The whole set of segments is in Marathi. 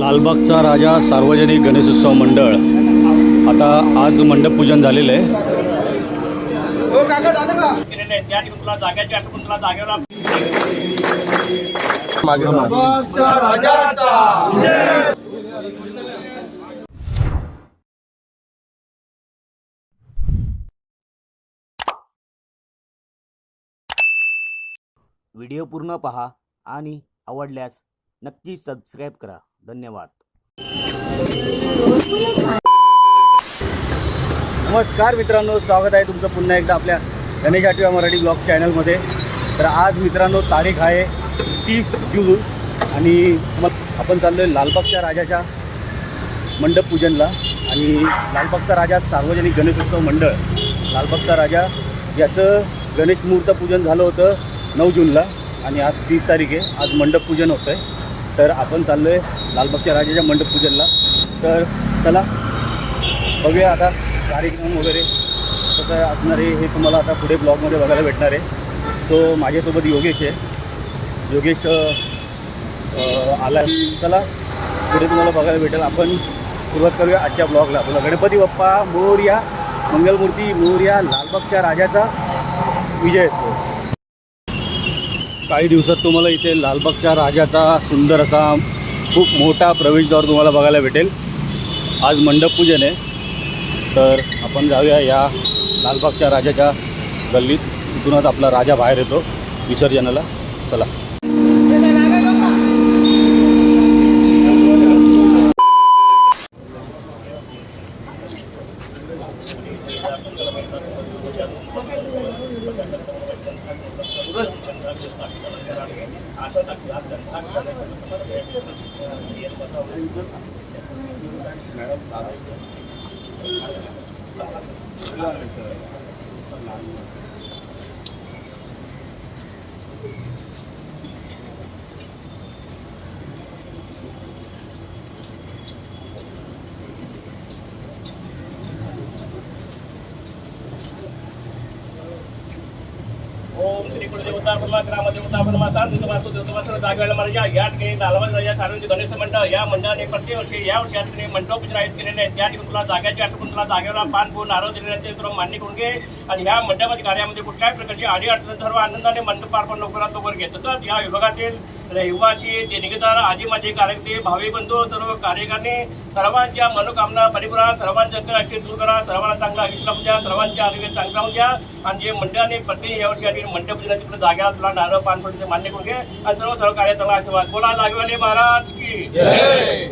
लालबागचा राजा सार्वजनिक गणेशोत्सव मंडळ आता आज मंडप पूजन झालेलं आहे. त्या ठिकाणी तुला जाग्याची आठवण तुला जागेला लालबागच्या राजाचा व्हिडिओ पूर्ण पहा आणि आवडल्यास नक्की सबस्क्राईब करा. धन्यवाद. नमस्कार मित्रांनो, स्वागत आहे तुमचं पुन्हा एकदा आपल्या गणेश आठव्या मराठी ब्लॉग चॅनलमध्ये. तर आज मित्रांनो तारीख आहे 30 जून आणि मग आपण चाललो आहे लालबागच्या राजाच्या मंडप पूजनला. आणि लालबागचा राजा सार्वजनिक गणेशोत्सव मंडळ लालबागचा राजा याचं गणेश मूर्त पूजन झालं होतं 9 जूनला आणि आज 30 तारीख आहे. आज मंडप पूजन होतं आहे. तर आपण चाललो आहे लालबागच्या राजाच्या मंडप पूजनला. तर चला बघूया आता कार्यक्रम वगैरे कसं असणार आहे हे तुम्हाला आता पुढे ब्लॉगमध्ये बघायला भेटणार आहे. तो माझ्यासोबत योगेश आहे. योगेश आला. चला पुढे तुम्हाला बघायला भेटेल. आपण सुरुवात करूया आजच्या ब्लॉगला. बोला गणपती बाप्पा मोरया, मंगलमूर्ती मोरया, लालबागच्या राजाचा विजय असतो. काही दिवसात तुम्हाला इथे लालबागच्या राजाचा सुंदर असा खूप मोठा प्रवेशद्वार तुम्हाला बघायला भेटेल. आज मंडप पूजन आहे. तर आपण जाऊया या लालबागच्या राजाच्या गल्लीत. तिथूनच आपला राजा बाहेर येतो विसर्जनाला. चला ओम श्री कुलदेवता ब्रह्मा ग्रामदेवता ब्रह्मा तांदूळवासू देवतावासू जागेला माझ्या या ठिकाणी लालबाग राजा सार्वजनिक गणेश मंडळ या मंडळाने प्रत्येकवर्षी या वर्षी या ठिकाणी मंडप पूजन आयोजित केलेले आहे. त्या ठिकाणी तुला जाग्याची आठवण तुला जागेला पान फूल नारळ दिलेले ते सर्व मान्य करून घे. आणि ह्या मंडपाच्या कार्यामध्ये कुठल्याही प्रकारची अडीअडचण सर्व आनंदाने मंडप पार पण लवकरात लवकर घे. तसंच या विभागातील रहिवासी देणगीदार आजी माझे कार्यकर्ते भावी बंधू सर्व कार्यकर्ते सर्वांच्या मनोकामना परिपूर्ण सर्वांच्या अडचणी दूर करा. सर्वांना चांगला आयुष्य लाभू द्या. सर्वांच्या आरोग्य चांगला होऊ द्या. आणि जे मंडळाने प्रत्येक यावर्षी या ठिकाणी मंडप पूजनाची जागा तुला नारळ पान फूल मान्य करून घे. आणि सर्व कार्य चांगला आशीर्वाद. बोला जागेवाले महाराज की जय.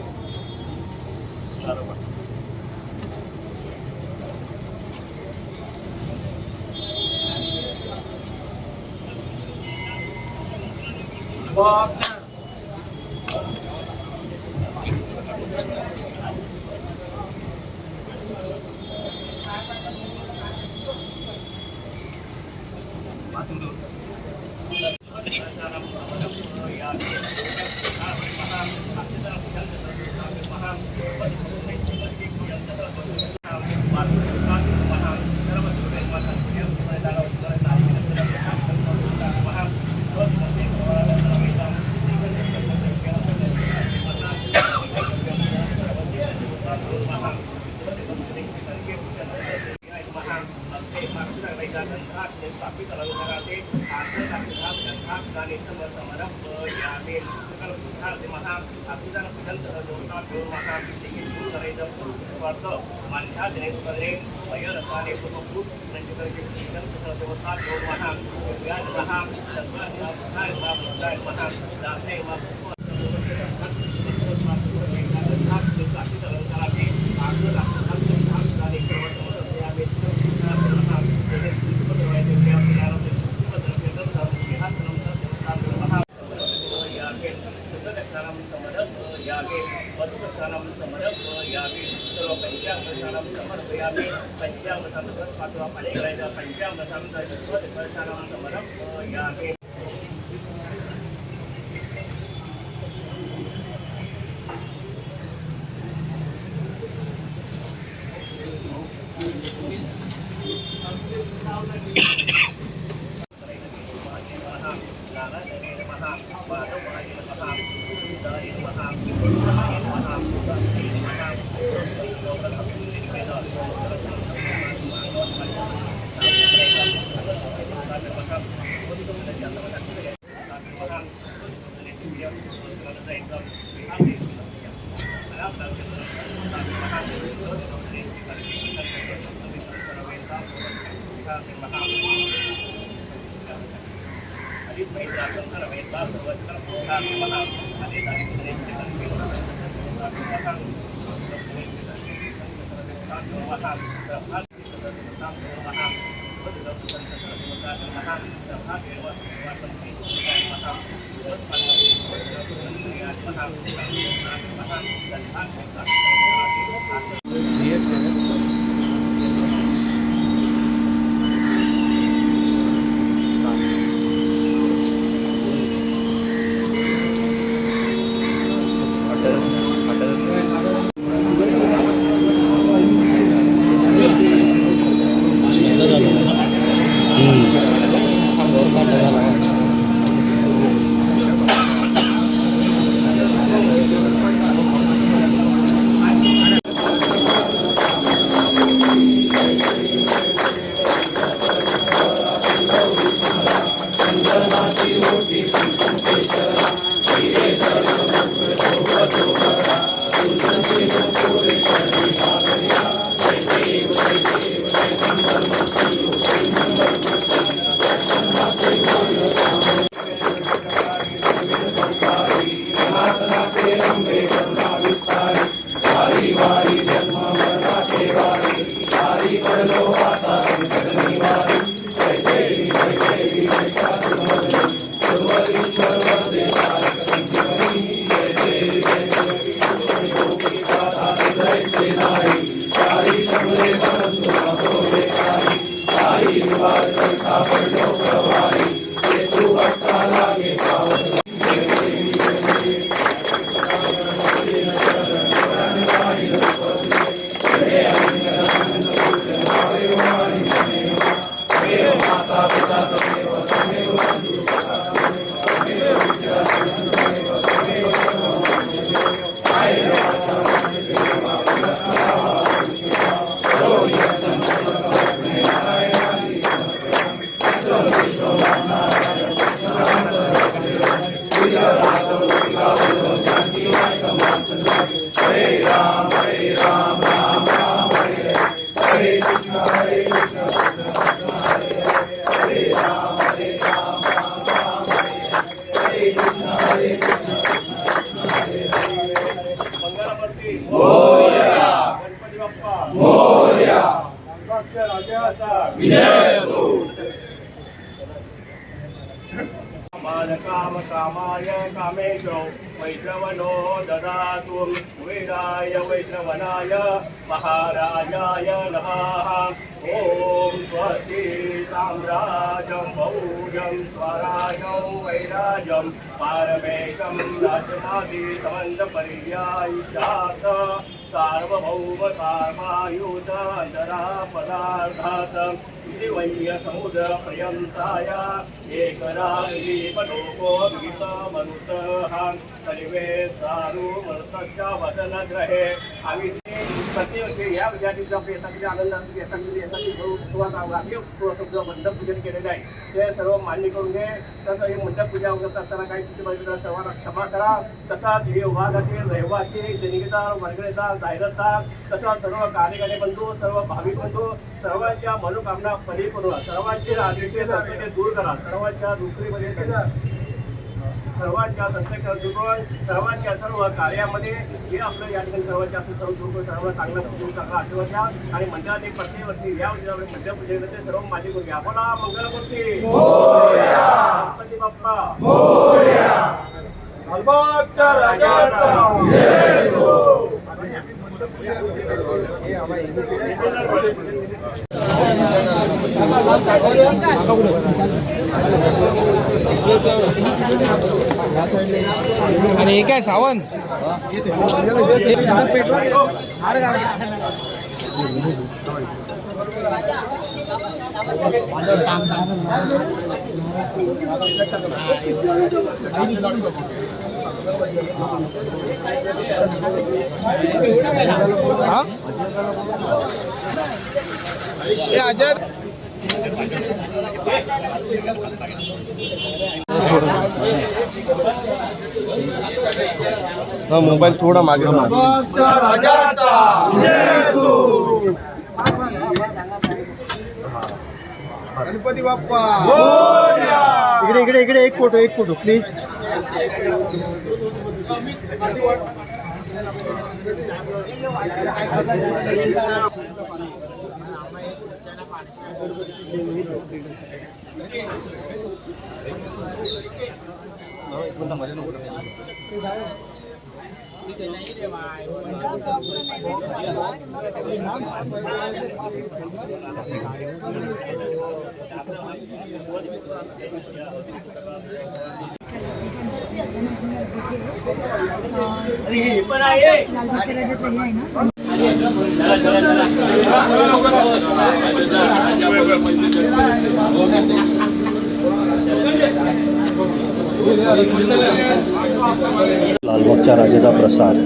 मंगलमूर्ती गणपती बाप्पा राजाचा विजय असो. काम कामाय कामेशो वैष्णवनो ददातु वीराय वैष्णवनाय महाराजाय नमः. ओम स्वस्ति साम्राज्यं भौजं स्वराजं वैराजं पारमेकं राजमादि समन्तपर्यायिषात् सार्वभौम सार्वायुध अंतरा पदार्थात् दिवय्य समुद्र पर्यंताय एकराजीपलोको गीतमनुतः सर्वे सारू मनुष्य वदन ग्रहे. आम्ही प्रत्येक या विद्यार्थीच्या यासाठी आनंदासाठी यासाठी सगळं मंडप पूजन केलेलं आहे ते सर्व मान्य करून घे. तसं हे मंडप पूजा वगैरे असताना काही बाजूला सर्वांना क्षमा करा. तसाच हे विभागातील रहिवासी देणगीदार वर्गणीदार जाहिरातदार तसंच सर्व कार्यकारी बंधू सर्व भाविक बंधू सर्वांच्या मनोकामना परिपूर्ण सर्वांचे राजकीय संकटे दूर करा. सर्वांच्या नोकरीमध्ये सर्वांच्या संकट दूर सर्वांच्या सर्व कार्यामध्ये हे आपलं या ठिकाणी सर्वांच्या सर्व दूर सर्व चांगला सुरू चांगला आशीर्वाद द्या. आणि मंडळाने प्रत्येक वर्षी या वर्षी मंडळ पूजेमध्ये सर्व माझी करून घ्या. बोला मंगलमूर्ती गणपती बाप्पा लालबागच्या राजाचा विजय असो. आणि हे काय सावंत मोबाईल थोडा मागे लालबागच्या राजाचा गणपती बाप्पा इकडे इकडे इकडे एक फोटो प्लीज. लालबागच्या राजाचा प्रसाद.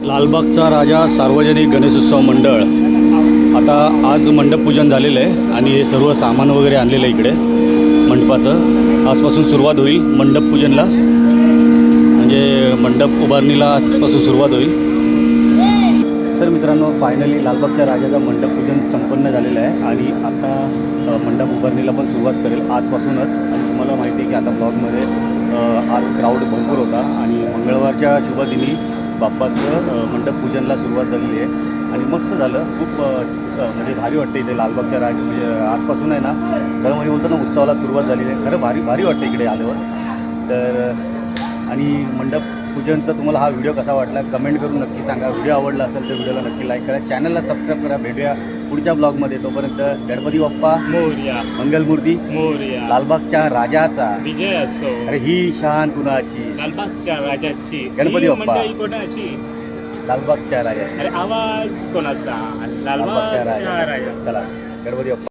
लालबागचा राजा सार्वजनिक गणेशोत्सव मंडळ. आता आज मंडपपूजन झालेलं आहे आणि हे सर्व सामान वगैरे आणलेलं आहे इकडे मंडपाचं. आजपासून सुरुवात होईल मंडपपूजनला, म्हणजे मंडप उभारणीला आजपासून सुरुवात होईल. तर मित्रांनो, फायनली लालबागच्या राजाचा मंडपपूजन संपन्न झालेलं आहे आणि आता मंडप उभारणीला पण सुरुवात करेल आजपासूनच. आणि तुम्हाला माहिती आहे की आता ब्लॉगमध्ये आज क्राऊड भरपूर होता आणि मंगळवारच्या शुभदिनी बाप्पाचं मंडपपूजनला सुरुवात झालेली आहे आणि मस्त झालं. खूप म्हणजे भारी वाटतं इथे लालबागच्या राजा. म्हणजे आजपासून आहे ना, खरं म्हणजे बोलतो ना, उत्सवाला सुरुवात झालेली आहे. खरं भारी वाटतं इकडे आल्यावर. तर आणि मंडपपूजनचा तुम्हाला हा व्हिडिओ कसा वाटला कमेंट करून नक्की सांगा. व्हिडिओ आवडला असेल तर व्हिडिओला नक्की लाईक करा, चॅनलला सबस्क्राईब करा. भेटूया पुढच्या ब्लॉगमध्ये. तोपर्यंत गणपती बाप्पा मोरया, मंगलमूर्ती मोरया, लालबागच्या राजाचा विजय असो. अरे ही शान कुणाची? लालबागच्या राजाची. गणपती ही बाप्पा. मंडळी कोणाची? लालबागच्या राजाची. अरे आवाज कोणाचा? लालबागच्या राजा. चला, गणपती बाप्पा.